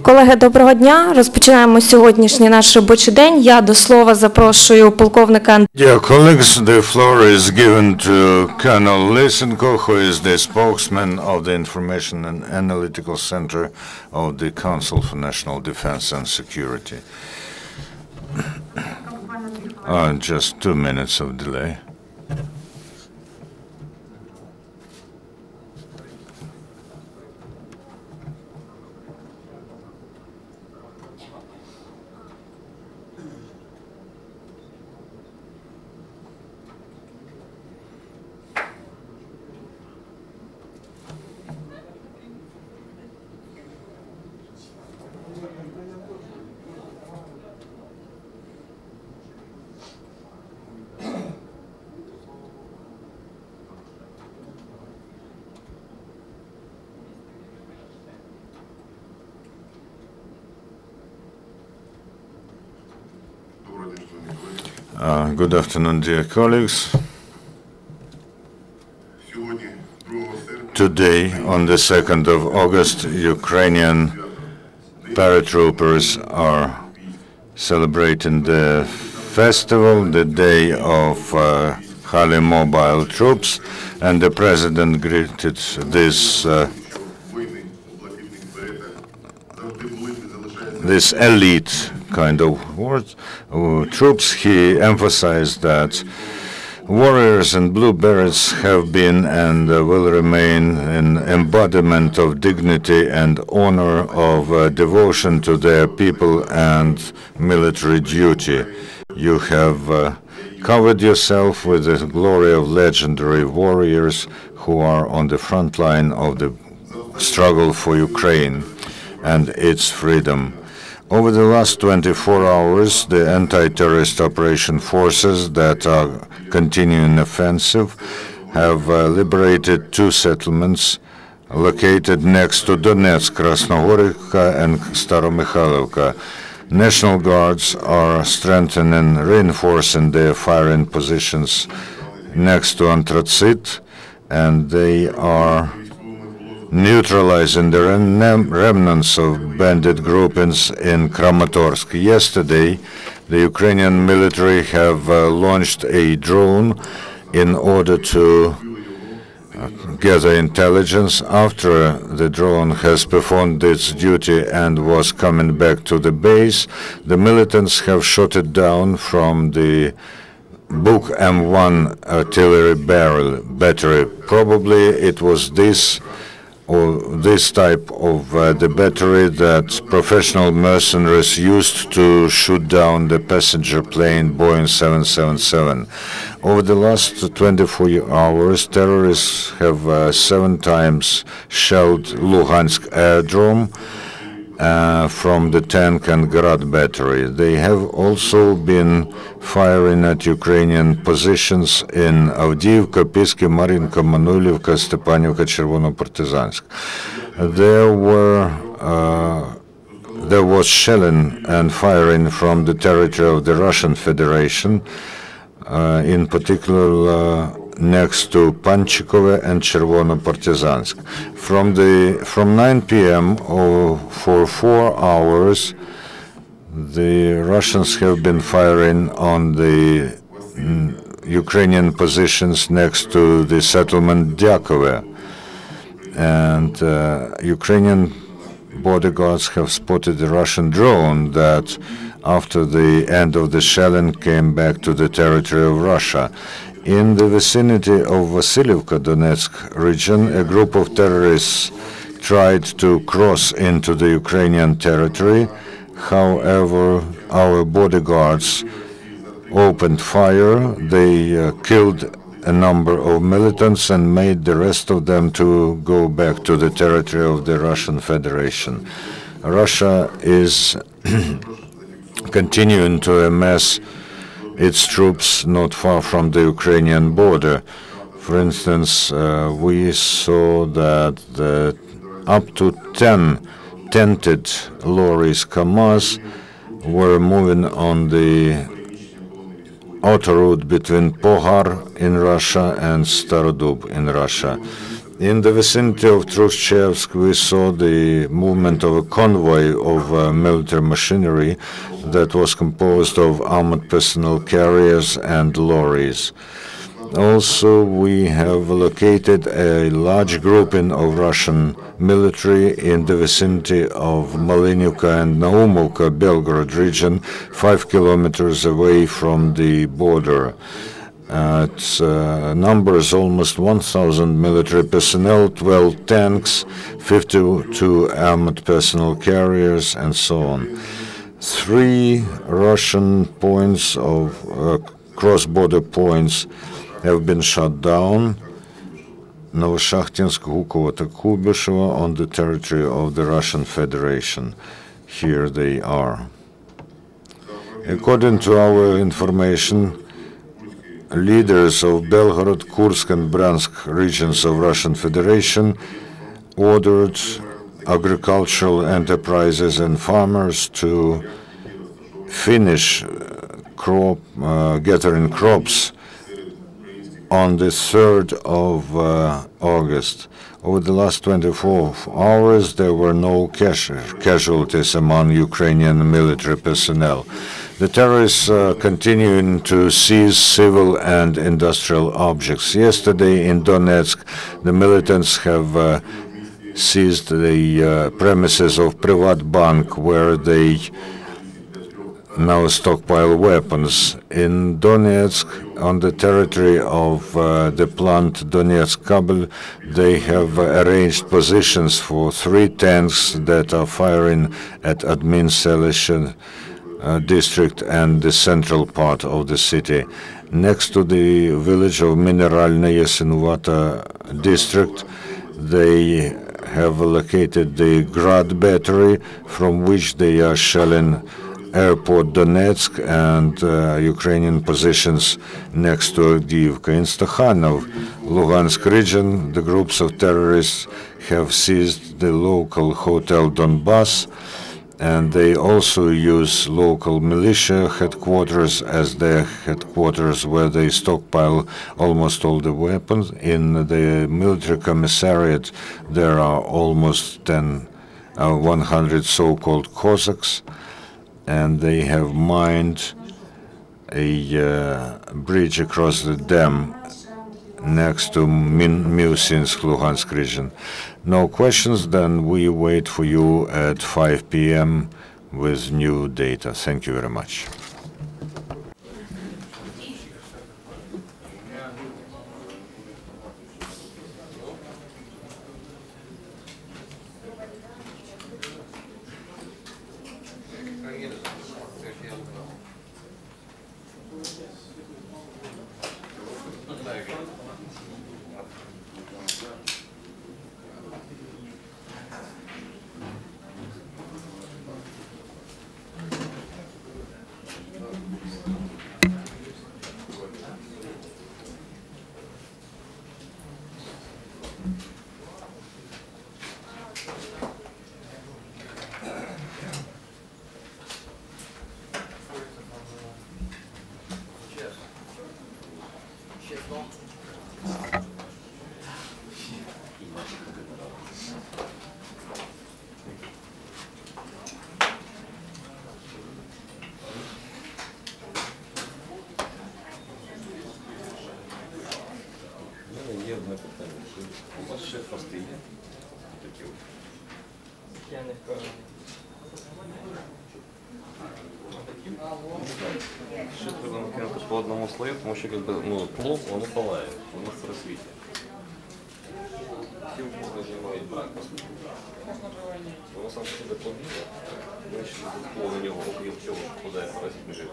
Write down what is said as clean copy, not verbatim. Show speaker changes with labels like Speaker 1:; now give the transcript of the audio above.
Speaker 1: Колеги, доброго дня. Розпочинаємо сьогоднішній наш робочий день. Я до слова запрошую полковника
Speaker 2: Dear colleagues, the floor is given to Colonel Lysenko, who is the spokesman of the Information and Analytical Center of the Council for National Defense and Security. Just 2 minutes of delay. Good afternoon, dear colleagues. Today, on the 2nd of August, Ukrainian paratroopers are celebrating the festival, the day of highly mobile troops, and the president greeted this elite kind of troops. He emphasized that warriors and blue berets have been and will remain an embodiment of dignity and honor, of devotion to their people and military duty. You have covered yourself with the glory of legendary warriors who are on the front line of the struggle for Ukraine and its freedom. Over the last 24 hours, the anti-terrorist operation forces that are continuing offensive have liberated 2 settlements located next to Donetsk, Krasnogorivka and Staromykhailivka. National Guards are strengthening, reinforcing their firing positions next to Anthracite, and they are neutralizing the remnants of bandit groupings in Kramatorsk. Yesterday, the Ukrainian military have launched a drone in order to gather intelligence. After the drone has performed its duty and was coming back to the base, the militants have shot it down from the Buk M1 artillery battery. Probably it was this type of the battery that professional mercenaries used to shoot down the passenger plane Boeing 777. Over the last 24 hours, terrorists have 7 times shelled Luhansk aerodrome from the tank and Grad battery. They have also been firing at Ukrainian positions in Avdiivka, Piski, Marinka, Manulivka, Stepanivka, Chervono-Partizansk. There was shelling and firing from the territory of the Russian Federation, in particular next to Panchikove and Chervono-Partizansk. From 9 p.m. for 4 hours, the Russians have been firing on the Ukrainian positions next to the settlement Dyakove. And Ukrainian bodyguards have spotted a Russian drone that, after the end of the shelling, came back to the territory of Russia. In the vicinity of Vasilievka, Donetsk region, a group of terrorists tried to cross into the Ukrainian territory. However, our bodyguards opened fire. They killed a number of militants and made the rest of them to go back to the territory of the Russian Federation. Russia is continuing to amass its troops not far from the Ukrainian border. For instance, we saw that up to 10 tented lorries KAMAZ were moving on the autoroute between Pohar in Russia and Starodub in Russia. In the vicinity of Trushchevsk, we saw the movement of a convoy of military machinery that was composed of armored personnel carriers and lorries. Also, we have located a large grouping of Russian military in the vicinity of Malinovka and Naumovka, Belgorod region, 5 kilometers away from the border. Its numbers almost 1,000 military personnel, 12 tanks, 52 armored personnel carriers, and so on. 3 Russian points of cross-border points have been shut down: Novoshakhtinsk, Gukovo, and Kubyshevo on the territory of the Russian Federation. Here they are. According to our information, leaders of Belgorod, Kursk, and Bryansk regions of Russian Federation ordered agricultural enterprises and farmers to finish gathering crops on the 3rd of August. Over the last 24 hours, there were no casualties among Ukrainian military personnel. The terrorists continuing to seize civil and industrial objects. Yesterday in Donetsk, the militants have seized the premises of Privatbank, where they now stockpile weapons. In Donetsk, on the territory of the plant Donetsk Kabel, they have arranged positions for 3 tanks that are firing at Admin Selisha district and the central part of the city. Next to the village of Mineralnaya Sinuvata district, they have located the Grad battery, from which they are shelling airport Donetsk and Ukrainian positions next to Avdiivka. In Stakhanov, Lugansk region, the groups of terrorists have seized the local hotel Donbass, and they also use local militia headquarters as their headquarters, where they stockpile almost all the weapons. In the military commissariat, there are almost 100 so-called Cossacks, and they have mined a bridge across the dam next to Myusinsk, Lugansk region. No questions? Then we wait for you at 5 p.m. with new data. Thank you very much.
Speaker 3: Є одне питання. У вас ще фасти є? Такі от.
Speaker 4: Я не впевнений.
Speaker 3: Шифри нам кинути по одному слою, тому що плов, воно палає, воно в просвіті. Всі умови знімають брак. Воно сам себе плавіє, значить, додатково на нього, окрім цього, що подає паразитний жир.